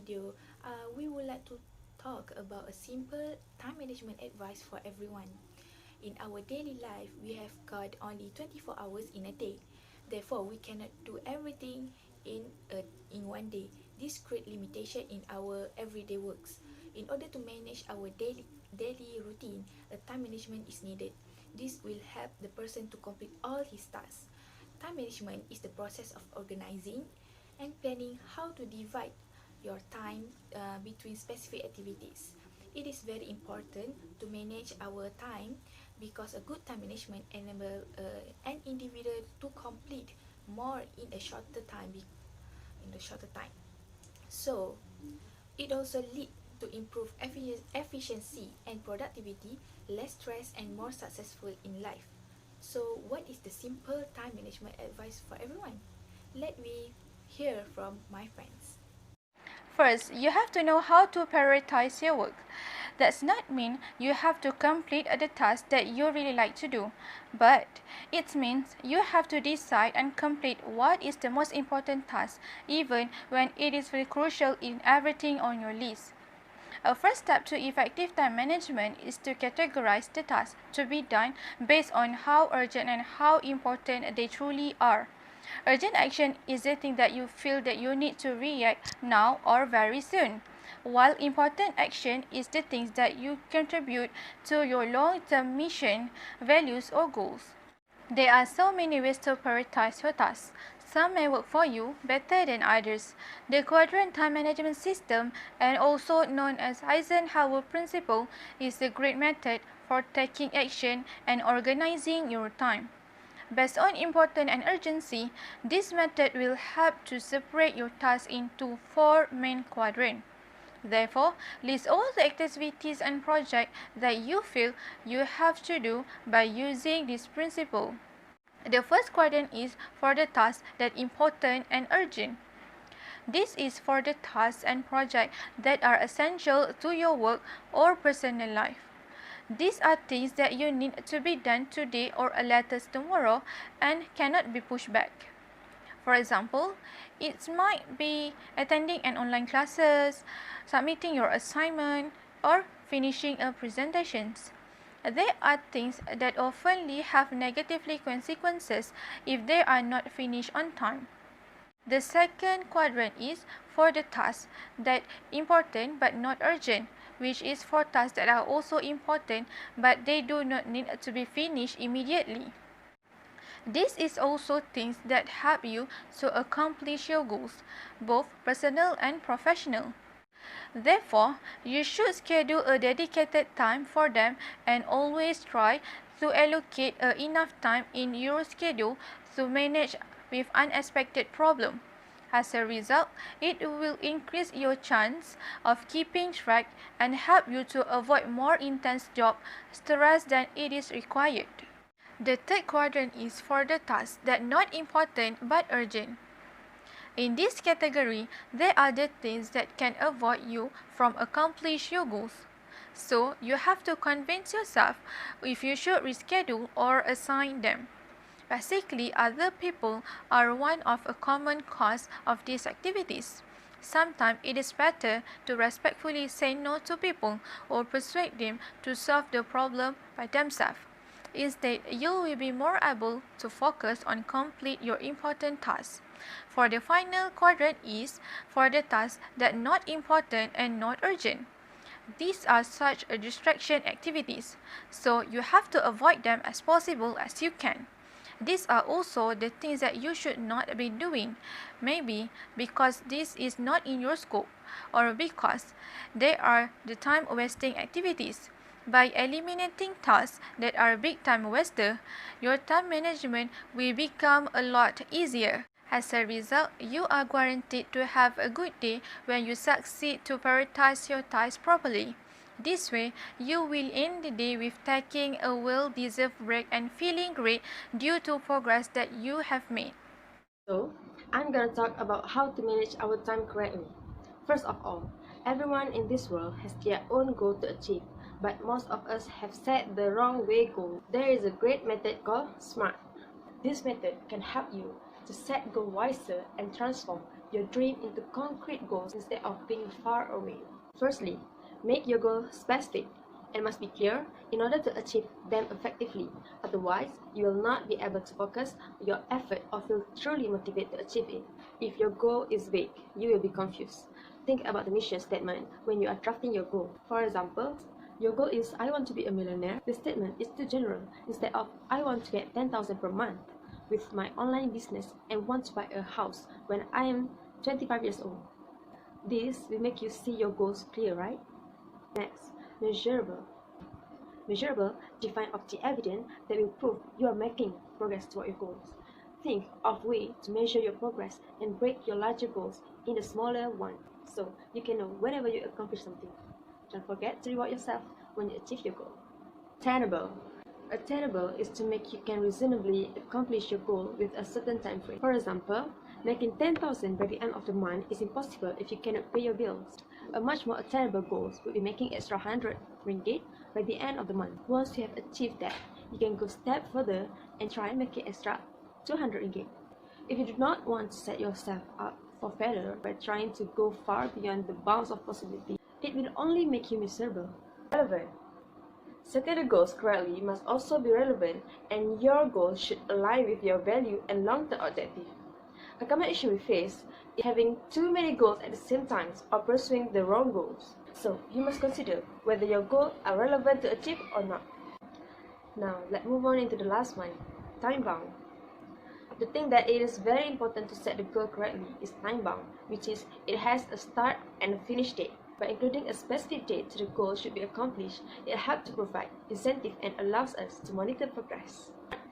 video, we would like to talk about a simple time management advice for everyone. In our daily life, we have got only 24 hours in a day. Therefore, we cannot do everything in one day. This creates limitation in our everyday works. In order to manage our daily routine, a time management is needed. This will help the person to complete all his tasks. Time management is the process of organizing and planning how to divide your time between specific activities. It is very important to manage our time because a good time management enables an individual to complete more in a shorter time. So, it also leads to improve efficiency and productivity, less stress, and more successful in life. So, what is the simple time management advice for everyone? Let me hear from my friends. First, you have to know how to prioritize your work. Does not mean you have to complete the task that you really like to do, but it means you have to decide and complete what is the most important task, even when it is very crucial in everything on your list. A first step to effective time management is to categorize the tasks to be done based on how urgent and how important they truly are. Urgent action is the thing that you feel that you need to react now or very soon, while important action is the things that you contribute to your long-term mission, values, or goals. There are so many ways to prioritize your tasks. Some may work for you better than others. The quadrant time management system, and also known as Eisenhower principle, is a great method for taking action and organizing your time. Based on importance and urgency, this method will help to separate your tasks into 4 main quadrants. Therefore, list all the activities and projects that you feel you have to do by using this principle. The first quadrant is for the tasks that are important and urgent. This is for the tasks and projects that are essential to your work or personal life. These are things that you need to be done today or latest tomorrow and cannot be pushed back. For example, it might be attending an online classes, submitting your assignment, or finishing a presentation. There are things that often have negative consequences if they are not finished on time. The second quadrant is for the tasks that are important but not urgent, which is for tasks that are also important but they do not need to be finished immediately. This is also things that help you to accomplish your goals, both personal and professional. Therefore, you should schedule a dedicated time for them and always try to allocate enough time in your schedule to manage with unexpected problems. As a result, it will increase your chance of keeping track and help you to avoid more intense job stress than it is required. The third quadrant is for the tasks that are not important but urgent. In this category, there are the things that can avoid you from accomplish your goals. So, you have to convince yourself if you should reschedule or assign them. Basically, other people are one of a common cause of these activities. Sometimes it is better to respectfully say no to people or persuade them to solve the problem by themselves. Instead, you will be more able to focus on complete your important tasks. For the final quadrant is for the tasks that are not important and not urgent. These are such a distraction activities, so you have to avoid them as possible as you can. These are also the things that you should not be doing, maybe because this is not in your scope or because they are the time-wasting activities. By eliminating tasks that are big time waster, your time management will become a lot easier. As a result, you are guaranteed to have a good day when you succeed to prioritize your tasks properly. This way, you will end the day with taking a well-deserved break and feeling great due to progress that you have made. So, I'm gonna talk about how to manage our time correctly. First of all, everyone in this world has their own goal to achieve, but most of us have set the wrong way goal. There is a great method called SMART. This method can help you to set goals wiser and transform your dream into concrete goals instead of being far away. Firstly, make your goal specific and must be clear in order to achieve them effectively. Otherwise, you will not be able to focus your effort or feel truly motivated to achieve it. If your goal is vague, you will be confused. Think about the mission statement when you are drafting your goal. For example, your goal is I want to be a millionaire. The statement is too general. Instead of I want to get 10,000 per month with my online business and want to buy a house when I am 25 years old. This will make you see your goals clear, right? Next, measurable. Measurable define of the evidence that will prove you are making progress toward your goals. Think of ways to measure your progress and break your larger goals into smaller ones so you can know whenever you accomplish something. Don't forget to reward yourself when you achieve your goal. Attainable. Attainable is to make you can reasonably accomplish your goal with a certain time frame. For example, making 10,000 by the end of the month is impossible if you cannot pay your bills. A much more attainable goal would be making extra 100 ringgit by the end of the month. Once you have achieved that, you can go a step further and try and make it extra 200 ringgit. If you do not want to set yourself up for failure by trying to go far beyond the bounds of possibility, it will only make you miserable. Relevant. Setting the goals correctly must also be relevant, and your goals should align with your value and long-term objective. A common issue we face is having too many goals at the same time or pursuing the wrong goals. So, you must consider whether your goals are relevant to achieve or not. Now, let's move on into the last one, time-bound. The thing that it is very important to set the goal correctly is time-bound, which is it has a start and a finish date. By including a specific date to the goal should be accomplished, it helps to provide incentive and allows us to monitor progress.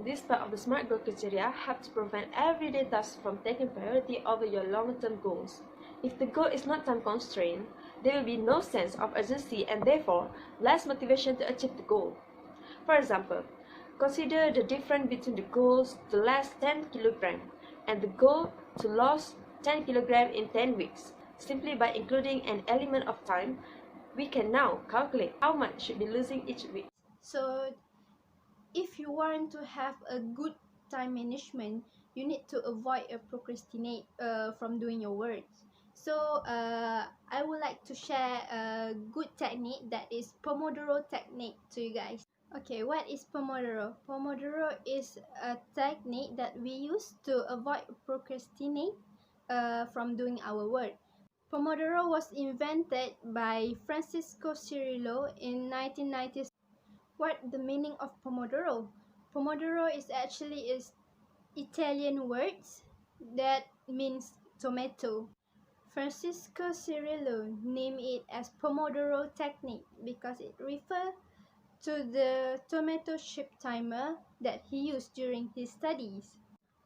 This part of the SMART goal criteria helps to prevent everyday tasks from taking priority over your long-term goals. If the goal is not time constrained, there will be no sense of urgency and therefore less motivation to achieve the goal. For example, consider the difference between the goals to lose 10 kg and the goal to lose 10 kg in 10 weeks. Simply by including an element of time, we can now calculate how much should be losing each week. So, if you want to have a good time management, you need to avoid procrastinate from doing your work. So, I would like to share a good technique that is Pomodoro Technique to you guys. Okay, what is Pomodoro? Pomodoro is a technique that we use to avoid procrastinate from doing our work. Pomodoro was invented by Francisco Cirillo in 1996. What the meaning of Pomodoro? Pomodoro is actually is Italian words that means tomato. Francisco Cirillo named it as Pomodoro Technique because it refers to the tomato-shaped timer that he used during his studies.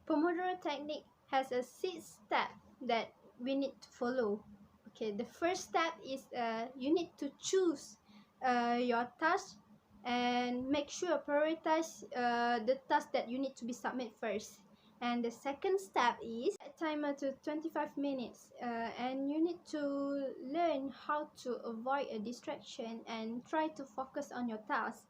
Pomodoro Technique has a 6 step that we need to follow. Okay, the first step is you need to choose your task and make sure prioritize the task that you need to be submit first. And the second step is set timer to 25 minutes and you need to learn how to avoid a distraction and try to focus on your task.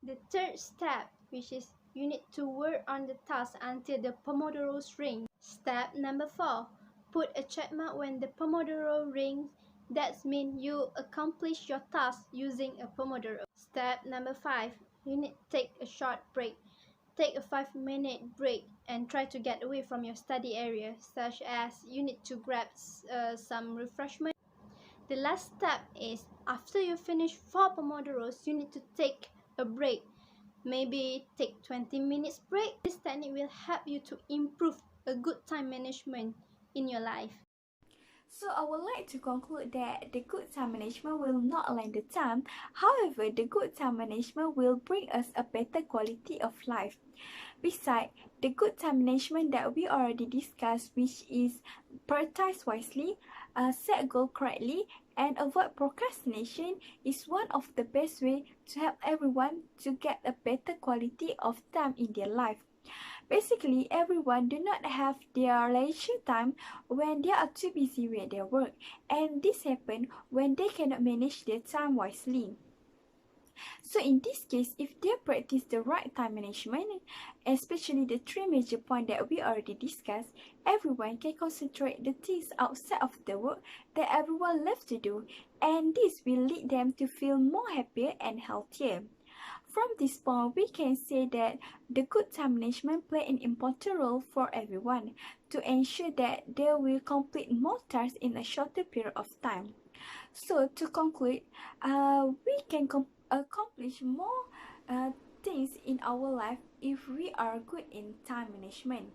The third step, which is you need to work on the task until the Pomodoro's ring. Step number 4, put a check mark when the Pomodoro rings. That means you accomplish your task using a Pomodoro. Step number 5, you need to take a short break. Take a 5-minute break and try to get away from your study area, such as you need to grab some refreshment. The last step is after you finish 4 Pomodoros, you need to take a break. Maybe take 20 minutes break. This technique will help you to improve a good time management in your life. So I would like to conclude that the good time management will not align the time. However, the good time management will bring us a better quality of life. Besides, the good time management that we already discussed, which is prioritize wisely, set goal correctly, and avoid procrastination, is one of the best way to help everyone to get a better quality of time in their life. Basically, everyone do not have their leisure time when they are too busy with their work, and this happens when they cannot manage their time wisely. So in this case, if they practice the right time management, especially the three major points that we already discussed, everyone can concentrate the things outside of the work that everyone loves to do, and this will lead them to feel more happier and healthier. From this point, we can say that the good time management play an important role for everyone to ensure that they will complete more tasks in a shorter period of time. So to conclude, we can accomplish more things in our life if we are good in time management.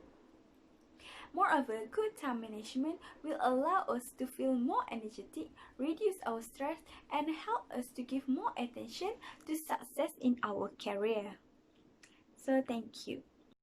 Moreover, good time management will allow us to feel more energetic, reduce our stress, and help us to give more attention to success in our career. So thank you.